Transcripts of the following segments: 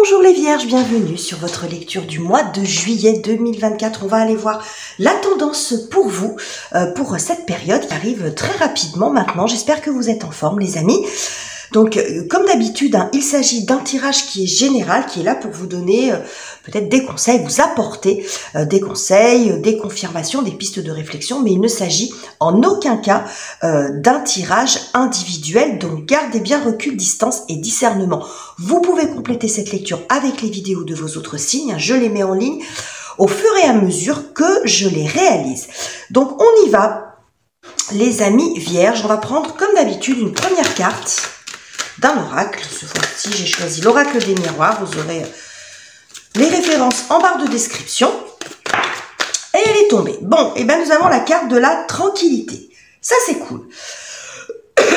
Bonjour les vierges, bienvenue sur votre lecture du mois de juillet 2024. On va aller voir la tendance pour vous, pour cette période qui arrive très rapidement maintenant. J'espère que vous êtes en forme les amis. Donc comme d'habitude, il s'agit d'un tirage qui est général, qui est là pour vous donner peut-être des conseils, vous apporter des conseils, des confirmations, des pistes de réflexion, mais il ne s'agit en aucun cas d'un tirage individuel, donc gardez bien recul, distance et discernement. Vous pouvez compléter cette lecture avec les vidéos de vos autres signes, je les mets en ligne au fur et à mesure que je les réalise. Donc on y va les amis vierges, on va prendre comme d'habitude une première carte d'un oracle. Ce fois-ci, j'ai choisi l'oracle des miroirs. Vous aurez les références en barre de description. Et elle est tombée. Bon, et bien nous avons la carte de la tranquillité. Ça, c'est cool.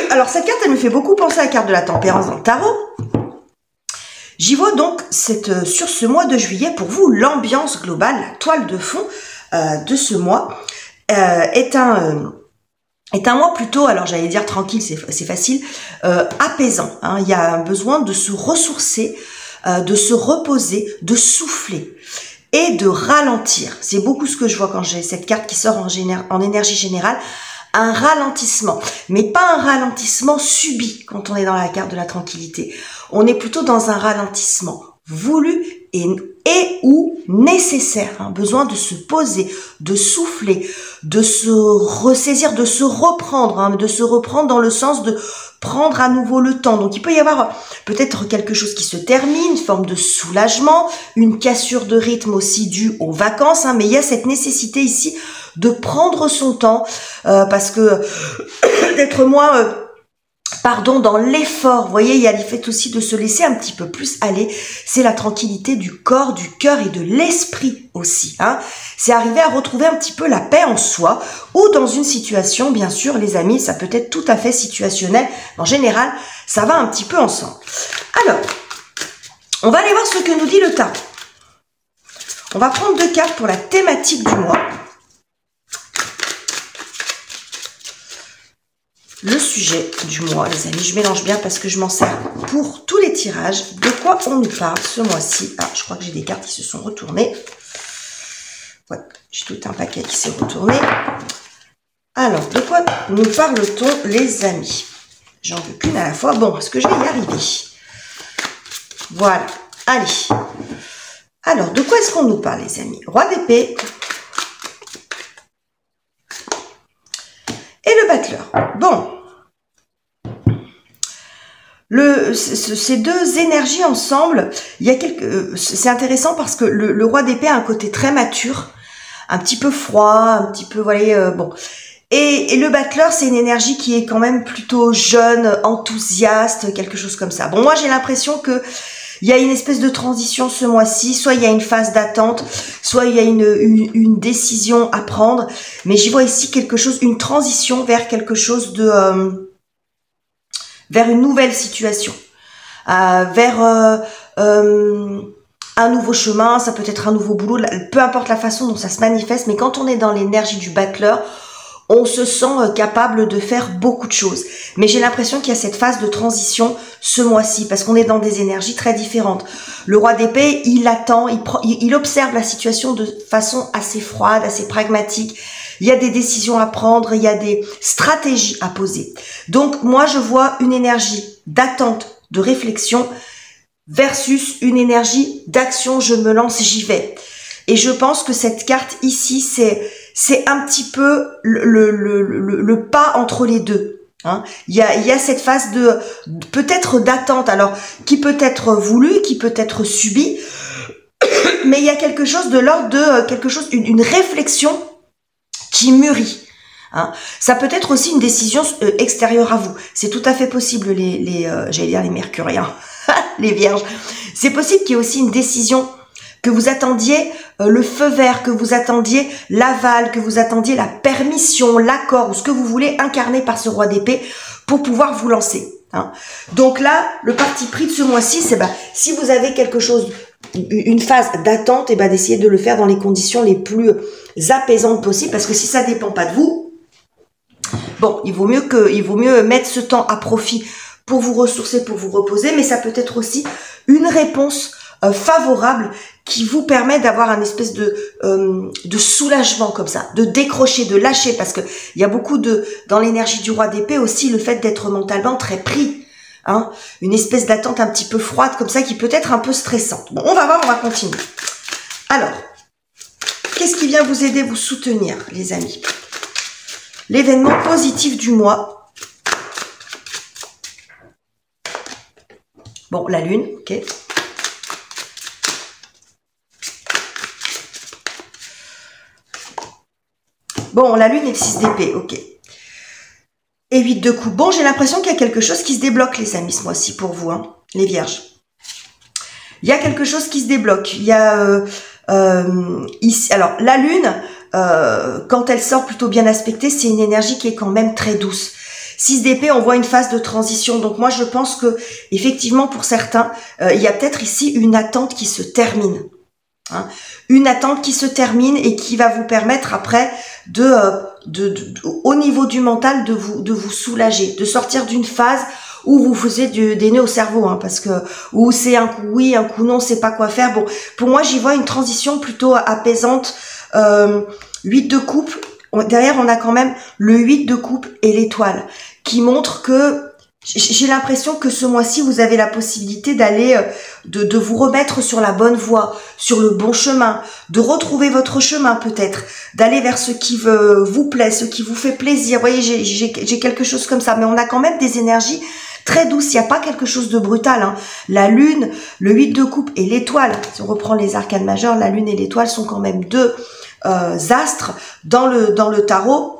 Alors, cette carte, elle me fait beaucoup penser à la carte de la tempérance dans le tarot. J'y vois donc, sur ce mois de juillet, pour vous, l'ambiance globale, la toile de fond de ce mois est un mois plutôt, alors j'allais dire tranquille, c'est facile, apaisant. Il y a un besoin de se ressourcer, de se reposer, de souffler et de ralentir. C'est beaucoup ce que je vois quand j'ai cette carte qui sort en énergie générale. Un ralentissement, mais pas un ralentissement subi quand on est dans la carte de la tranquillité. On est plutôt dans un ralentissement voulu et ou nécessaire, besoin de se poser, de souffler, de se ressaisir, de se reprendre, de se reprendre dans le sens de prendre à nouveau le temps. Donc il peut y avoir peut-être quelque chose qui se termine, une forme de soulagement, une cassure de rythme aussi due aux vacances, mais il y a cette nécessité ici de prendre son temps, parce que d'être moins... dans l'effort, vous voyez, il y a l'effet aussi de se laisser un petit peu plus aller, c'est la tranquillité du corps, du cœur et de l'esprit aussi, c'est arriver à retrouver un petit peu la paix en soi, ou dans une situation, bien sûr, les amis, ça peut être tout à fait situationnel, en général, ça va un petit peu ensemble. Alors, on va aller voir ce que nous dit le tarot. On va prendre 2 cartes pour la thématique du mois. Le sujet du mois, les amis, je mélange bien parce que je m'en sers pour tous les tirages. De quoi on nous parle ce mois-ci? Ah, je crois que j'ai des cartes qui se sont retournées. Ouais, j'ai tout un paquet qui s'est retourné. Alors, de quoi nous parle-t-on, les amis? J'en veux qu'une à la fois. Bon, est-ce que je vais y arriver? Voilà, allez. Alors, de quoi est-ce qu'on nous parle, les amis? Roi d'épée. Et le battleur. Bon. Ces deux énergies ensemble, il y a c'est intéressant parce que le roi d'épée a un côté très mature, un petit peu froid, un petit peu, vous voyez, bon. Et le battleur, c'est une énergie qui est quand même plutôt jeune, enthousiaste, quelque chose comme ça. Bon, moi, j'ai l'impression que il y a une espèce de transition ce mois-ci, soit il y a une phase d'attente, soit il y a une décision à prendre, mais j'y vois ici quelque chose, une transition vers quelque chose de... vers une nouvelle situation, vers un nouveau chemin, ça peut être un nouveau boulot, peu importe la façon dont ça se manifeste, mais quand on est dans l'énergie du battleur, on se sent capable de faire beaucoup de choses. Mais j'ai l'impression qu'il y a cette phase de transition ce mois-ci, parce qu'on est dans des énergies très différentes. Le roi d'épée, il attend, il observe la situation de façon assez froide, assez pragmatique. Il y a des décisions à prendre, il y a des stratégies à poser. Donc moi, je vois une énergie d'attente, de réflexion, versus une énergie d'action, je me lance, j'y vais. Et je pense que cette carte ici, c'est un petit peu le pas entre les deux. Il y a cette phase de peut-être d'attente, alors qui peut être voulue, qui peut être subie, mais il y a quelque chose de l'ordre de quelque chose, une réflexion qui mûrit. Ça peut être aussi une décision extérieure à vous. C'est tout à fait possible, j'allais dire les mercuriens, les vierges. C'est possible qu'il y ait aussi une décision, que vous attendiez le feu vert, que vous attendiez l'aval, que vous attendiez la permission, l'accord, ou ce que vous voulez incarner par ce roi d'épée pour pouvoir vous lancer. Donc là, le parti pris de ce mois-ci, c'est si vous avez quelque chose, une phase d'attente, d'essayer de le faire dans les conditions les plus apaisantes possibles, parce que si ça dépend pas de vous, bon, il vaut mieux mettre ce temps à profit pour vous ressourcer, pour vous reposer, mais ça peut être aussi une réponse favorable qui vous permet d'avoir un espèce de soulagement comme ça, de décrocher, de lâcher, parce que il y a beaucoup dans l'énergie du roi d'épée aussi le fait d'être mentalement très pris, hein, une espèce d'attente un petit peu froide comme ça qui peut être un peu stressante. Bon, on va voir, on va continuer. Alors, qu'est-ce qui vient vous aider, vous soutenir, les amis? L'événement positif du mois. Bon, la lune, ok. Bon, la lune et le 6 d'épée, ok. Et 8 de coupe. Bon, j'ai l'impression qu'il y a quelque chose qui se débloque, les amis, ce mois-ci, pour vous, hein, les vierges. Il y a quelque chose qui se débloque. Il y a ici, alors, la lune, quand elle sort plutôt bien aspectée, c'est une énergie qui est quand même très douce. 6 d'épée, on voit une phase de transition. Donc moi, je pense que effectivement, pour certains, il y a peut-être ici une attente qui se termine. Hein, une attente qui se termine et qui va vous permettre après au niveau du mental de vous soulager, de sortir d'une phase où vous faisiez des nœuds au cerveau, hein, parce que où c'est un coup oui, un coup non, c'est pas quoi faire. Bon, pour moi, j'y vois une transition plutôt apaisante. 8 de coupe. Derrière, on a quand même le 8 de coupe et l'étoile qui montre que j'ai l'impression que ce mois-ci, vous avez la possibilité d'aller, de vous remettre sur la bonne voie, sur le bon chemin, de retrouver votre chemin peut-être, d'aller vers ce qui vous plaît, ce qui vous fait plaisir. Vous voyez, j'ai quelque chose comme ça, mais on a quand même des énergies très douces. Il n'y a pas quelque chose de brutal, hein. La lune, le 8 de coupe et l'étoile, si on reprend les arcanes majeurs, la lune et l'étoile sont quand même deux astres dans le tarot.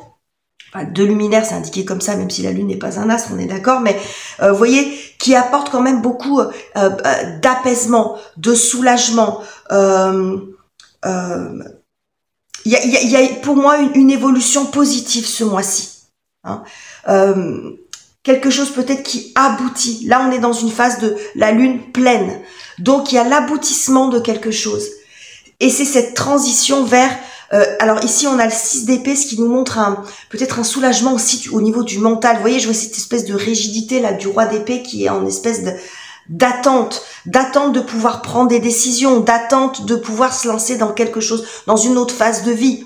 De luminaire, c'est indiqué comme ça, même si la lune n'est pas un astre, on est d'accord, mais vous voyez, qui apporte quand même beaucoup d'apaisement, de soulagement. Il y a pour moi une évolution positive ce mois-ci. Hein. Quelque chose peut-être qui aboutit. Là, on est dans une phase de la lune pleine. Donc, il y a l'aboutissement de quelque chose. Et c'est cette transition vers... alors ici, on a le 6 d'épée, ce qui nous montre peut-être un soulagement aussi au niveau du mental. Vous voyez, je vois cette espèce de rigidité là du roi d'épée qui est en espèce d'attente de pouvoir prendre des décisions, d'attente de pouvoir se lancer dans quelque chose, dans une autre phase de vie.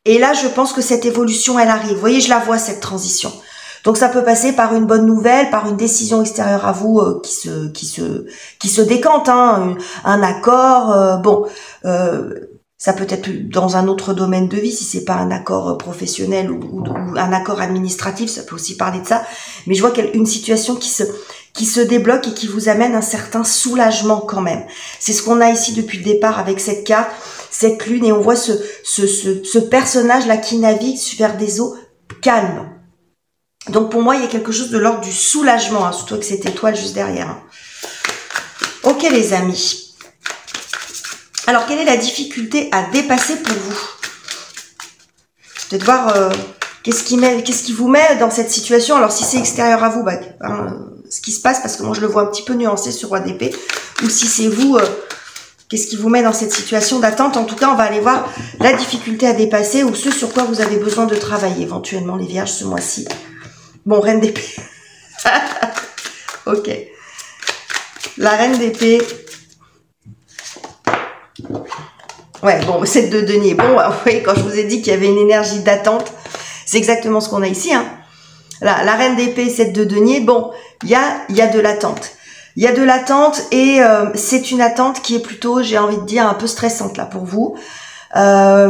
Et là, je pense que cette évolution, elle arrive. Vous voyez, je la vois, cette transition. Donc ça peut passer par une bonne nouvelle, par une décision extérieure à vous qui se décante, hein, un accord. Ça peut être dans un autre domaine de vie, si c'est pas un accord professionnel ou un accord administratif, ça peut aussi parler de ça. Mais je vois qu'il y a une situation qui se débloque et qui vous amène un certain soulagement quand même. C'est ce qu'on a ici depuis le départ avec cette carte, cette lune, et on voit ce personnage là qui navigue vers des eaux calmes. Donc pour moi, il y a quelque chose de l'ordre du soulagement, hein, surtout avec cette étoile juste derrière. Hein. Ok les amis. Alors, quelle est la difficulté à dépasser pour vous? Peut-être voir qu'est-ce qui vous met dans cette situation. Alors, si c'est extérieur à vous, ce qui se passe, parce que moi, je le vois un petit peu nuancé sur roi d'épée. Ou si c'est vous, qu'est-ce qui vous met dans cette situation d'attente? En tout cas, on va aller voir la difficulté à dépasser ou ce sur quoi vous avez besoin de travailler, éventuellement, les vierges, ce mois-ci. Bon, reine d'épée. Ok. La reine d'épée... Ouais, bon, 7 de denier. Bon, vous voyez, quand je vous ai dit qu'il y avait une énergie d'attente, c'est exactement ce qu'on a ici. Hein. Là, la reine d'épée, 7 de denier, bon, il y a de l'attente. Il y a de l'attente et c'est une attente qui est plutôt, j'ai envie de dire, un peu stressante là pour vous. La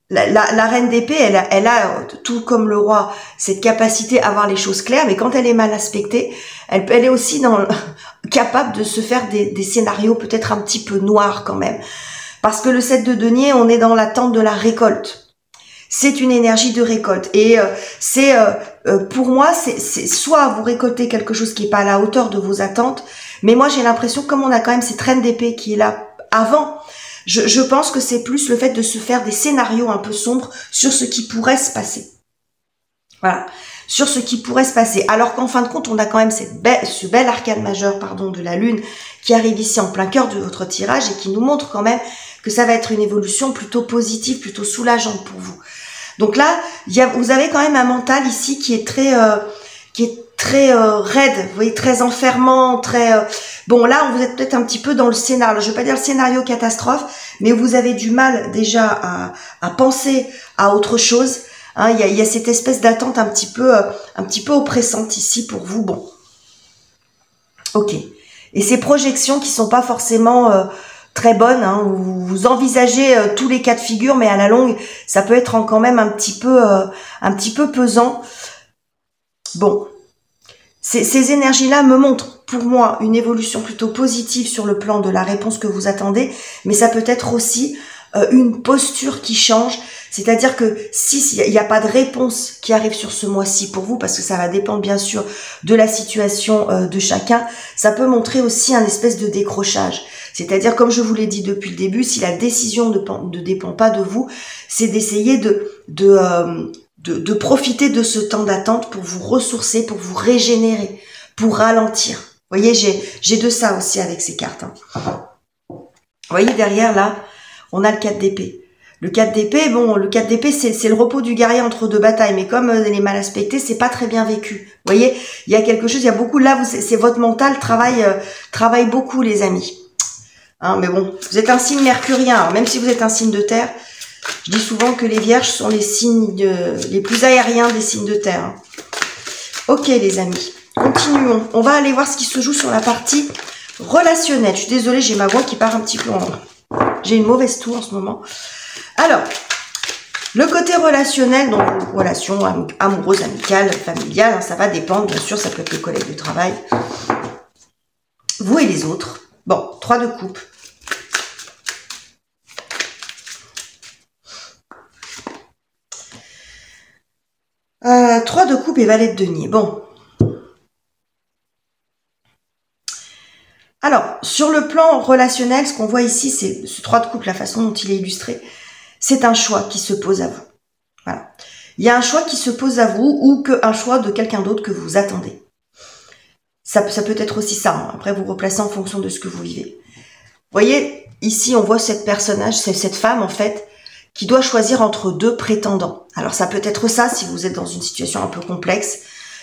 reine d'épée, elle a, tout comme le roi, cette capacité à voir les choses claires, mais quand elle est mal aspectée, elle est aussi capable de se faire des scénarios peut-être un petit peu noirs quand même. Parce que le 7 de denier, on est dans l'attente de la récolte. C'est une énergie de récolte. Et pour moi, c'est soit vous récoltez quelque chose qui n'est pas à la hauteur de vos attentes, mais moi j'ai l'impression, comme on a quand même cette reine d'épée qui est là avant, je pense que c'est plus le fait de se faire des scénarios un peu sombres sur ce qui pourrait se passer. Voilà. Sur ce qui pourrait se passer. Alors qu'en fin de compte, on a quand même ce bel arcane majeur, de la lune qui arrive ici en plein cœur de votre tirage et qui nous montre quand même que ça va être une évolution plutôt positive, plutôt soulageante pour vous. Donc là, vous avez quand même un mental ici qui est très raide, vous voyez, très enfermant, très... Bon, là, vous êtes peut-être un petit peu dans le scénario. Je ne vais pas dire le scénario catastrophe, mais vous avez du mal déjà à penser à autre chose. Hein, il y a cette espèce d'attente un petit peu oppressante ici pour vous. Bon, ok. Et ces projections qui sont pas forcément très bonnes, hein, vous envisagez tous les cas de figure, mais à la longue, ça peut être quand même un petit peu pesant. Bon. Ces énergies-là me montrent, pour moi, une évolution plutôt positive sur le plan de la réponse que vous attendez, mais ça peut être aussi une posture qui change, c'est-à-dire que si il n'y a pas de réponse qui arrive sur ce mois-ci pour vous, parce que ça va dépendre bien sûr de la situation de chacun, ça peut montrer aussi un espèce de décrochage. C'est-à-dire, comme je vous l'ai dit depuis le début, si la décision ne dépend pas de vous, c'est d'essayer de profiter de ce temps d'attente pour vous ressourcer, pour vous régénérer, pour ralentir. Vous voyez, j'ai de ça aussi avec ces cartes. Hein. Vous voyez, derrière, là, on a le 4 d'épée. Le 4 d'épée, bon, le 4 d'épée, c'est le repos du guerrier entre deux batailles, mais comme elle est mal aspectée, c'est pas très bien vécu. Vous voyez, il y a quelque chose, il y a beaucoup, là, c'est votre mental travaille beaucoup, les amis. Hein, mais bon, vous êtes un signe mercurien, alors même si vous êtes un signe de terre, je dis souvent que les vierges sont les signes les plus aériens des signes de terre. Hein. Ok, les amis, continuons. On va aller voir ce qui se joue sur la partie relationnelle. Je suis désolée, j'ai ma voix qui part un petit peu en... J'ai une mauvaise toux en ce moment. Alors, le côté relationnel, donc relation amoureuse, amicale, familiale, hein, ça va dépendre, bien sûr, ça peut être le collègue de travail. Vous et les autres. Bon, 3 de coupe. Trois de coupe et valet de denier. Bon. Alors, sur le plan relationnel, ce qu'on voit ici, c'est ce 3 de coupe, la façon dont il est illustré, c'est un choix qui se pose à vous. Voilà. Il y a un choix qui se pose à vous ou un choix de quelqu'un d'autre que vous attendez. Ça peut être aussi ça. Hein. Après, vous replacez en fonction de ce que vous vivez. Vous voyez, ici, on voit cette femme, en fait, qui doit choisir entre deux prétendants. Alors, ça peut être ça, si vous êtes dans une situation un peu complexe,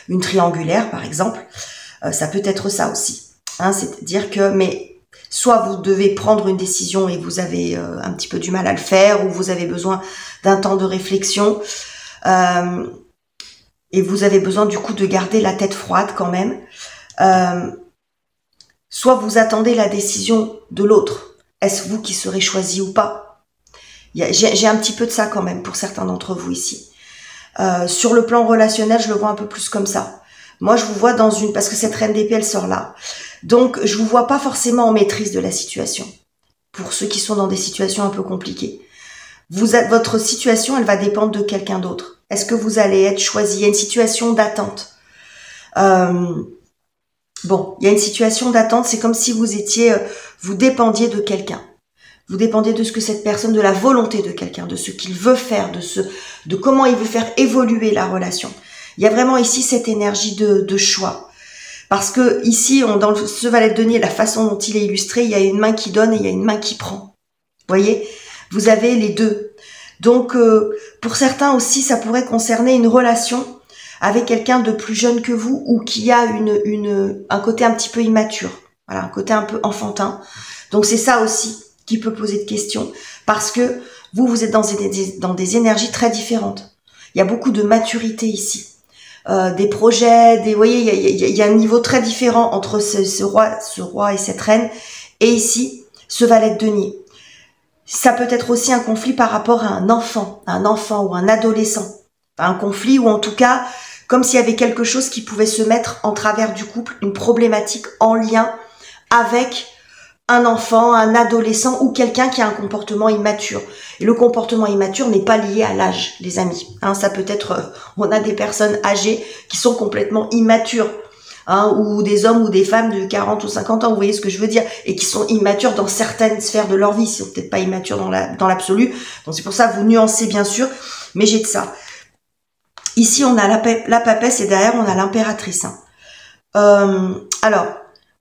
une triangulaire, par exemple. Ça peut être ça aussi. Hein, c'est-à-dire que, mais soit vous devez prendre une décision et vous avez un petit peu du mal à le faire, ou vous avez besoin d'un temps de réflexion, et vous avez besoin du coup de garder la tête froide quand même. Soit vous attendez la décision de l'autre. Est-ce vous qui serez choisi ou pas? J'ai un petit peu de ça quand même pour certains d'entre vous ici. Sur le plan relationnel, je le vois un peu plus comme ça. Moi, je vous vois dans une... Parce que cette reine d'épée, elle sort là. Donc, je vous vois pas forcément en maîtrise de la situation. Pour ceux qui sont dans des situations un peu compliquées. Votre situation, elle va dépendre de quelqu'un d'autre. Est-ce que vous allez être choisi? Il y a une situation d'attente. Bon, il y a une situation d'attente. C'est comme si vous dépendiez de quelqu'un. Vous dépendez de ce que cette personne, de la volonté de quelqu'un, de ce qu'il veut faire, de comment il veut faire évoluer la relation. Il y a vraiment ici cette énergie de choix. Parce que ici, dans ce valet de denier, la façon dont il est illustré, il y a une main qui donne et il y a une main qui prend. Vous voyez? Vous avez les deux. Donc, pour certains aussi, ça pourrait concerner une relation avec quelqu'un de plus jeune que vous ou qui a un côté un petit peu immature. Voilà, un côté un peu enfantin. Donc, c'est ça aussi qui peut poser de questions. Parce que vous êtes dans des énergies très différentes. Il y a beaucoup de maturité ici. Des projets, vous voyez, il y a un niveau très différent entre ce roi et cette reine, et ici, ce valet de denier. Ça peut être aussi un conflit par rapport à un enfant ou un adolescent. Enfin, un conflit ou en tout cas, comme s'il y avait quelque chose qui pouvait se mettre en travers du couple, une problématique en lien avec un enfant, un adolescent ou quelqu'un qui a un comportement immature. Et le comportement immature n'est pas lié à l'âge, les amis. Hein, ça peut être, on a des personnes âgées qui sont complètement immatures, hein, ou des hommes ou des femmes de 40 ou 50 ans, vous voyez ce que je veux dire, et qui sont immatures dans certaines sphères de leur vie, ils sont peut-être pas immatures dans l'absolu. Donc c'est pour ça, vous nuancez bien sûr, mais j'ai de ça. Ici, on a la papesse et derrière, on a l'impératrice. Hein. Alors,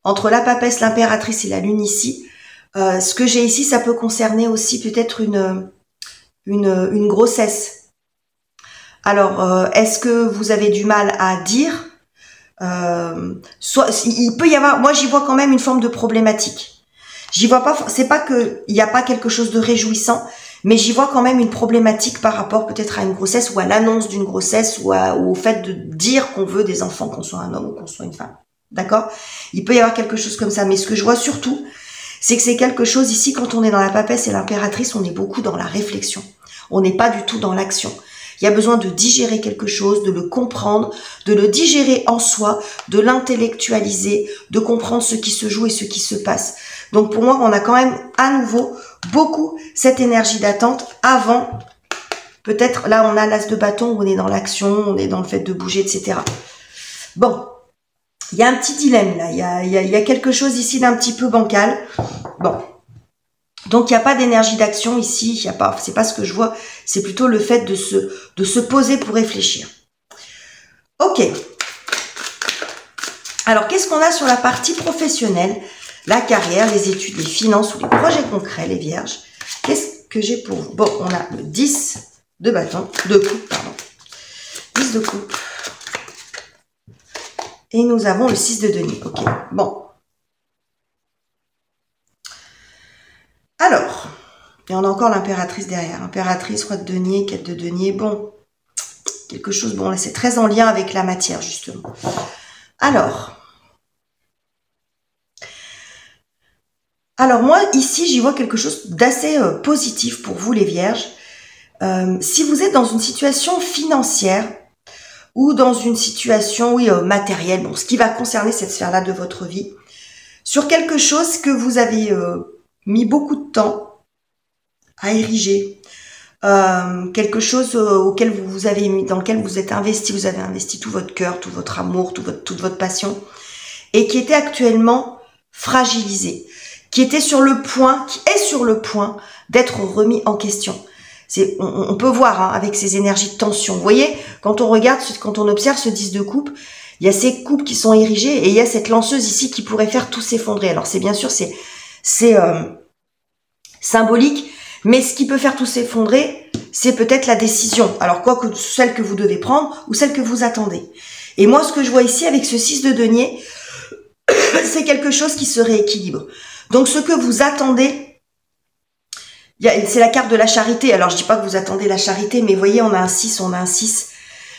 entre la papesse, l'impératrice et la lune ici, ce que j'ai ici, ça peut concerner aussi peut-être une grossesse. Alors, est-ce que vous avez du mal à dire Soit il peut y avoir, moi j'y vois quand même une forme de problématique. J'y vois pas, c'est pas que il n'y a pas quelque chose de réjouissant, mais j'y vois quand même une problématique par rapport peut-être à une grossesse ou à l'annonce d'une grossesse ou au fait de dire qu'on veut des enfants, qu'on soit un homme ou qu'on soit une femme. D'accord? Il peut y avoir quelque chose comme ça, mais ce que je vois surtout, c'est que c'est quelque chose ici, quand on est dans la papesse et l'impératrice, on est beaucoup dans la réflexion. On n'est pas du tout dans l'action. Il y a besoin de digérer quelque chose, de le comprendre, de le digérer en soi, de l'intellectualiser, de comprendre ce qui se joue et ce qui se passe. Donc pour moi, on a quand même à nouveau beaucoup cette énergie d'attente avant, peut-être là on a l'as de bâton, où on est dans l'action, on est dans le fait de bouger, etc. Bon, il y a un petit dilemme là, il y a quelque chose ici d'un petit peu bancal. Bon. Donc il n'y a pas d'énergie d'action ici, il y a pas, c'est pas ce que je vois, c'est plutôt le fait de se poser pour réfléchir. Ok. Alors qu'est-ce qu'on a sur la partie professionnelle? La carrière, les études, les finances ou les projets concrets, les vierges. Qu'est-ce que j'ai pour vous? Bon, on a le 10 de bâton, de coupe, pardon. 10 de coupe. Et nous avons le 6 de denier. Ok, bon. Alors, et on a encore l'impératrice derrière. Impératrice, roi de denier, 4 de denier. Bon, quelque chose, bon là c'est très en lien avec la matière justement. Alors moi ici j'y vois quelque chose d'assez positif pour vous les vierges. Si vous êtes dans une situation financière ou dans une situation matérielle, bon, ce qui va concerner cette sphère-là de votre vie, sur quelque chose que vous avez mis beaucoup de temps à ériger, quelque chose auquel vous avez mis, dans lequel vous êtes investi, vous avez investi tout votre cœur, tout votre amour, toute votre passion, et qui était actuellement fragilisé, qui est sur le point d'être remis en question. On peut voir hein, avec ces énergies de tension. Vous voyez, quand on regarde, quand on observe ce 10 de coupe, il y a ces coupes qui sont érigées et il y a cette lanceuse ici qui pourrait faire tout s'effondrer. Alors c'est bien sûr, c'est symbolique, mais ce qui peut faire tout s'effondrer, c'est peut-être la décision. Alors quoi que celle que vous devez prendre ou celle que vous attendez. Et moi, ce que je vois ici avec ce 6 de denier, c'est quelque chose qui se rééquilibre. Donc ce que vous attendez, c'est la carte de la charité. Alors je dis pas que vous attendez la charité, mais vous voyez, on a un 6, on a un 6.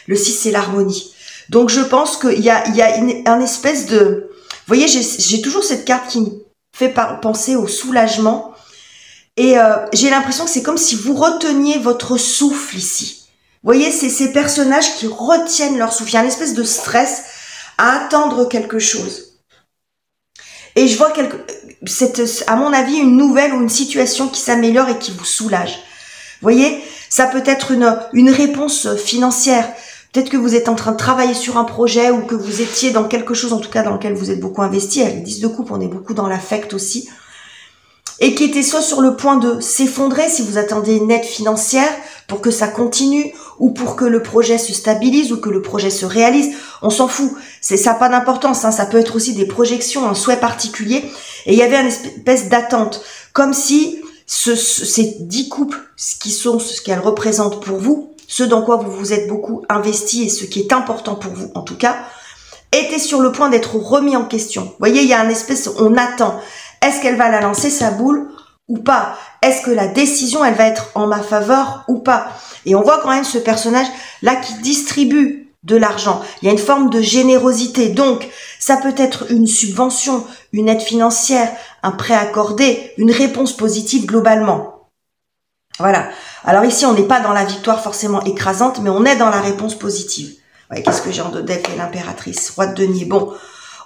Le 6, c'est l'harmonie. Donc je pense qu'il y a un espèce de... Vous voyez, j'ai toujours cette carte qui me fait penser au soulagement. Et j'ai l'impression que c'est comme si vous reteniez votre souffle ici. Vous voyez, c'est ces personnages qui retiennent leur souffle. Il y a une espèce de stress à attendre quelque chose. Et je vois à mon avis, une nouvelle ou une situation qui s'améliore et qui vous soulage. Vous voyez, ça peut être une réponse financière. Peut-être que vous êtes en train de travailler sur un projet ou que vous étiez dans quelque chose, en tout cas dans lequel vous êtes beaucoup investi. Avec les 10 de coupe, on est beaucoup dans l'affect aussi. Et qui était soit sur le point de s'effondrer si vous attendez une aide financière pour que ça continue ou pour que le projet se stabilise ou que le projet se réalise. On s'en fout, ça n'a pas d'importance, hein. Ça peut être aussi des projections, un souhait particulier. Et il y avait une espèce d'attente, comme si ces 10 coupes, ce qu'elles représentent pour vous, ce dans quoi vous vous êtes beaucoup investi et ce qui est important pour vous en tout cas, étaient sur le point d'être remis en question. Vous voyez, il y a un espèce, on attend. Est-ce qu'elle va la lancer sa boule ou pas? Est-ce que la décision, elle va être en ma faveur ou pas? Et on voit quand même ce personnage-là qui distribue de l'argent. Il y a une forme de générosité. Donc, ça peut être une subvention, une aide financière, un prêt accordé, une réponse positive globalement. Voilà. Alors ici, on n'est pas dans la victoire forcément écrasante, mais on est dans la réponse positive. Ouais, qu'est-ce que j'ai en deck et l'impératrice? Roi de denier. Bon,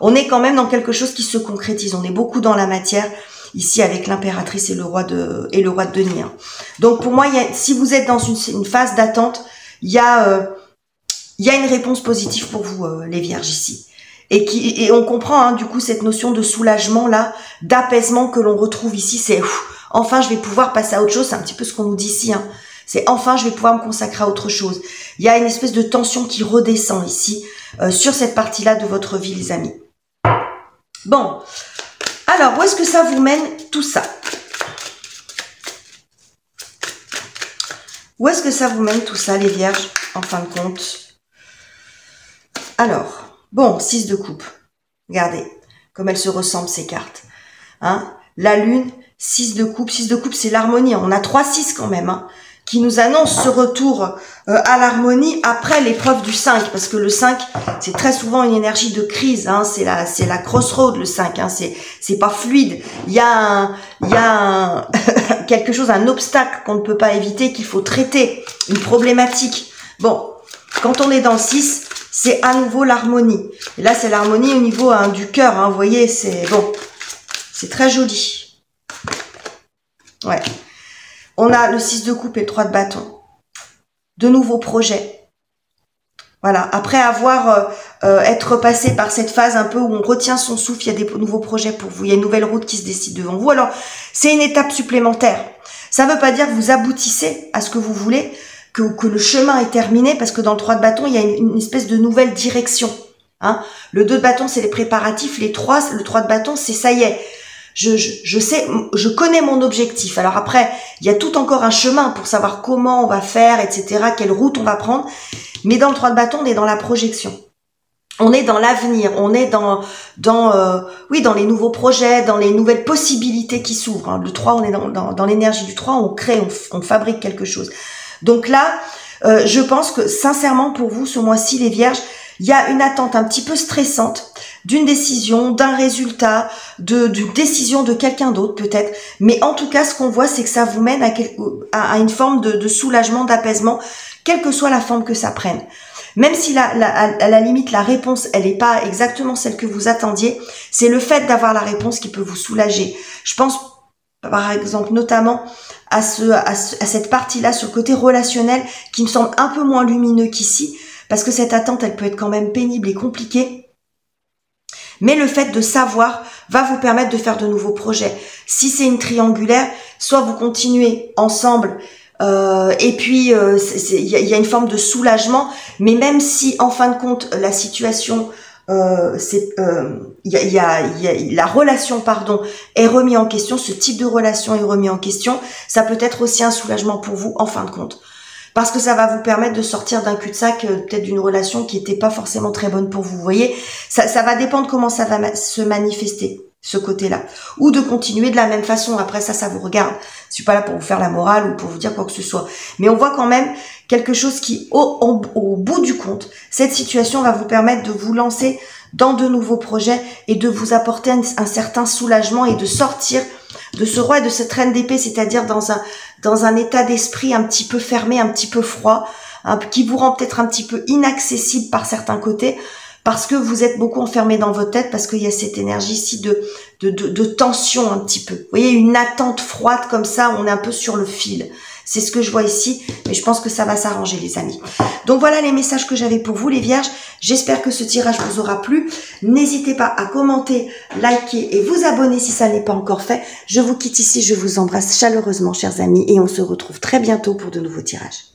on est quand même dans quelque chose qui se concrétise. On est beaucoup dans la matière ici avec l'impératrice et le roi de denier. Donc pour moi, si vous êtes dans une phase d'attente, il y a une réponse positive pour vous, les vierges ici. Et on comprend hein, du coup cette notion de soulagement là, d'apaisement que l'on retrouve ici. C'est enfin je vais pouvoir passer à autre chose. C'est un petit peu ce qu'on nous dit ici. Hein. C'est enfin je vais pouvoir me consacrer à autre chose. Il y a une espèce de tension qui redescend ici sur cette partie-là de votre vie, les amis. Bon, alors où est-ce que ça vous mène tout ça? Où est-ce que ça vous mène tout ça, les vierges, en fin de compte? Alors, Bon, 6 de coupe. Regardez comme elles se ressemblent ces cartes. Hein, la lune, 6 de coupe. 6 de coupe, c'est l'harmonie. On a 3-6 quand même, hein, qui nous annonce ce retour à l'harmonie après l'épreuve du 5. Parce que le 5, c'est très souvent une énergie de crise. Hein, c'est la crossroad, le 5. Hein, c'est pas fluide. Il y a quelque chose, un obstacle qu'on ne peut pas éviter, qu'il faut traiter. Une problématique. Bon, quand on est dans le 6, c'est à nouveau l'harmonie. Et là, c'est l'harmonie au niveau du cœur. Hein, vous voyez, c'est bon. C'est très joli. Ouais. On a le 6 de coupe et le 3 de bâton. De nouveaux projets. Voilà. Après avoir être passé par cette phase un peu où on retient son souffle, il y a des nouveaux projets pour vous. Il y a une nouvelle route qui se décide devant vous. Alors, c'est une étape supplémentaire. Ça ne veut pas dire que vous aboutissez à ce que vous voulez, que le chemin est terminé, parce que dans le 3 de bâton, il y a une espèce de nouvelle direction. Hein. Le 2 de bâton, c'est les préparatifs. Le 3 de bâton, c'est ça y est. Je sais, je connais mon objectif. Alors après, il y a tout encore un chemin pour savoir comment on va faire, etc., quelle route on va prendre. Mais dans le 3 de bâton, on est dans la projection. On est dans l'avenir, on est dans les nouveaux projets, dans les nouvelles possibilités qui s'ouvrent. Hein. Le 3, on est dans l'énergie du 3, on crée, on fabrique quelque chose. Donc là, je pense que sincèrement pour vous, ce mois-ci, les Vierges, il y a une attente un petit peu stressante d'une décision, d'un résultat, d'une décision de quelqu'un d'autre peut-être. Mais en tout cas, ce qu'on voit, c'est que ça vous mène à une forme de soulagement, d'apaisement, quelle que soit la forme que ça prenne. Même si à la limite, la réponse, elle n'est pas exactement celle que vous attendiez, c'est le fait d'avoir la réponse qui peut vous soulager. Je pense, par exemple, notamment à cette partie-là, ce côté relationnel qui me semble un peu moins lumineux qu'ici, parce que cette attente, elle peut être quand même pénible et compliquée. Mais le fait de savoir va vous permettre de faire de nouveaux projets. Si c'est une triangulaire, soit vous continuez ensemble, et puis il y a une forme de soulagement, mais même si en fin de compte la situation, la relation est remise en question, ce type de relation est remis en question, ça peut être aussi un soulagement pour vous en fin de compte. Parce que ça va vous permettre de sortir d'un cul-de-sac, peut-être d'une relation qui n'était pas forcément très bonne pour vous. Vous voyez, ça va dépendre comment ça va se manifester, ce côté-là. Ou de continuer de la même façon. Après ça vous regarde. Je suis pas là pour vous faire la morale ou pour vous dire quoi que ce soit. Mais on voit quand même quelque chose qui, au bout du compte, cette situation va vous permettre de vous lancer dans de nouveaux projets et de vous apporter un certain soulagement et de sortir de ce roi et de cette reine d'épée, c'est-à-dire dans un état d'esprit un petit peu fermé, un petit peu froid, qui vous rend peut-être un petit peu inaccessible par certains côtés, parce que vous êtes beaucoup enfermé dans votre tête, parce qu'il y a cette énergie ici de tension un petit peu. Vous voyez, une attente froide comme ça, on est un peu sur le fil. C'est ce que je vois ici, mais je pense que ça va s'arranger, les amis. Donc voilà les messages que j'avais pour vous, les Vierges. J'espère que ce tirage vous aura plu. N'hésitez pas à commenter, liker et vous abonner si ça n'est pas encore fait. Je vous quitte ici, je vous embrasse chaleureusement, chers amis, et on se retrouve très bientôt pour de nouveaux tirages.